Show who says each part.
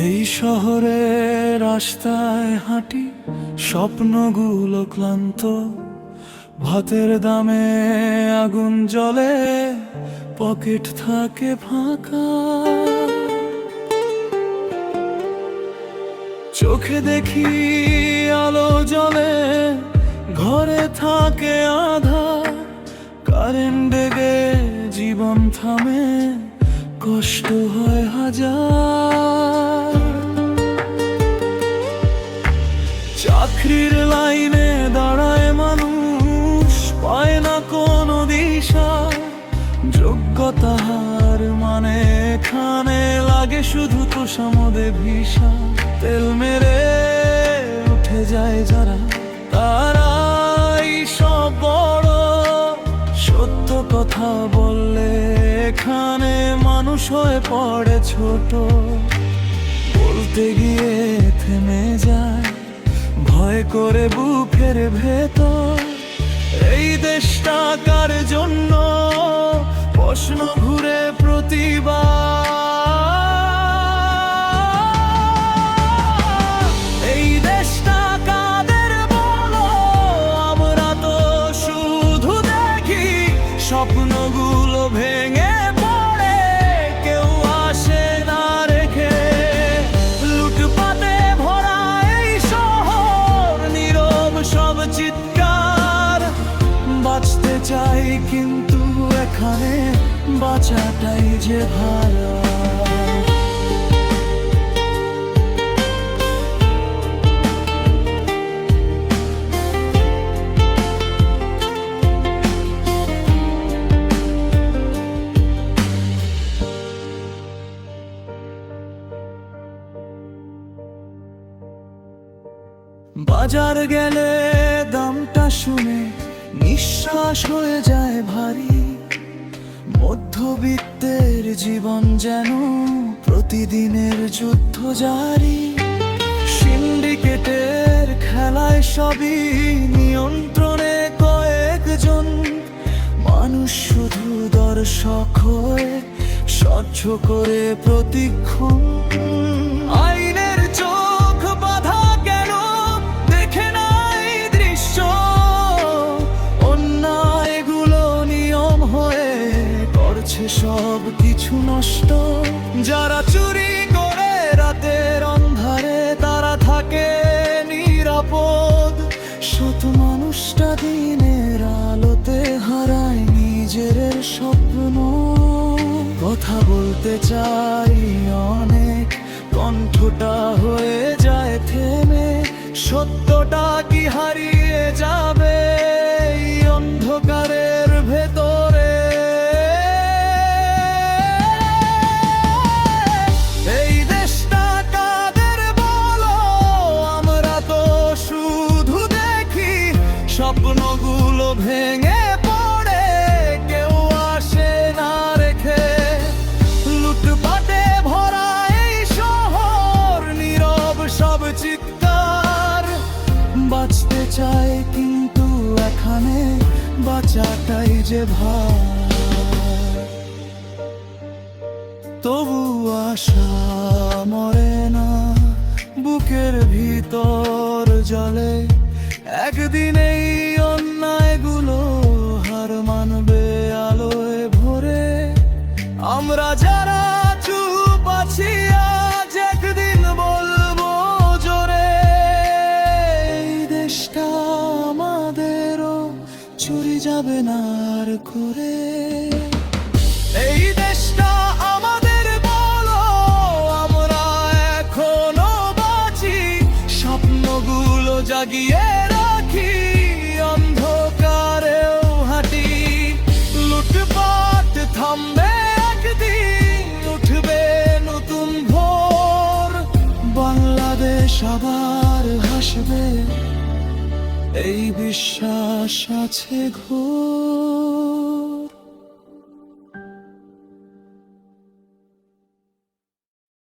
Speaker 1: এই শহরে রাস্তায় হাঁটি, স্বপ্নগুলো ক্লান্ত। ভাতের দামে আগুন জ্বলে, পকেট থাকে ফাঁকা। চোখে দেখি আলো জ্বলে, ঘরে থাকে আধার। কারেন্ট ডেগে জীবন থামে, কষ্ট হয় হাজার। চাকরির লাইনে দাঁড়ায় মানুষ, পায় না কোনো দিশা। যোগ্যতা হার মানে এখানে লাগে শুধু তোষামদে ভিসা। তেল মেরে উঠে যায় যারা, তারাই সব বড়। সত্য কথা বললে এখানে মানুষ হয়ে পড়ে ছোট। বলতে গিয়ে থেমে যায়, ভয় করে বুকের ভেতর। এই দেশটা কার জন্য প্রশ্ন ঘুরে প্রতিবার। এই দেশটা কাদের বলো, আমরা তো শুধু দেখি স্বপ্নগুলো ভেঙে পড়ে, কেউ আসে না রেখে। লুটপাটে ভরা এই শহর, নীরব সব চিৎকার। বাঁচতে চাই কিন্তু এখানে বাঁচাটাই যে ভাড়া। বাজার গেলে দামটা শুনে নিঃশ্বাস হয়ে যায় ভারী। মধ্যবিত্তের জীবন যেন প্রতিদিনের যুদ্ধ জারি। সিন্ডিকেটের খেলায় সবই নিয়ন্ত্রণে কয়েকজন মানুষ, শুধু দর্শক হয়ে সহ্য করে প্রতিক্ষণ। আইনের চোখ বাধা কেন, দেখে নাই দৃশ্য। অন্যায়গুলো নিয়ম হয়ে করছে সব কিছু নষ্ট। যারা চুরি করে রাতের অন্ধারে, তারা থাকে নিরাপদ। শত মানুষটা দিনের আলোতে হারায় নিজের স্বপ্ন। কথা বলতে চাই অনেক, কণ্ঠটা হয়ে যায় থেমে। সত্যটা কি হারিয়ে যাবে এই অন্ধকারের ভেতরে? এই দেশটা কাদের বলো, আমরা তো শুধু দেখি স্বপ্নগুলো ভেঙে পড়ে, কেউ আসে না রেখে। লুটপাটে ভরা এই শহর, নীরব সব চিৎকার। বাঁচতে চাই কিন্তু এখানে বাঁচাটাই যে ভার। তবু আশা মরে না, বুকের ভিতর জ্বলে। একদিন এই অন্যায়গুলো হার মানবে আলোয় ভরে। আমরা যারা চুপ আছি আজ, একদিন বলবো জোরে। এই দেশটা আমাদেরও, চুরি যাবে না আর করে। এই দেশটা আমাদের বলো, আমরা এখনো বাঁচি। স্বপ্নগুলো জাগিয়ে রাখি, অন্ধকারেও হাঁটি। লুটপাট থামবে একদিন, উঠবে নতুন ভোর। বাংলাদেশ আবার হাসবে, এই বিশ্বাস আছে ঘোর।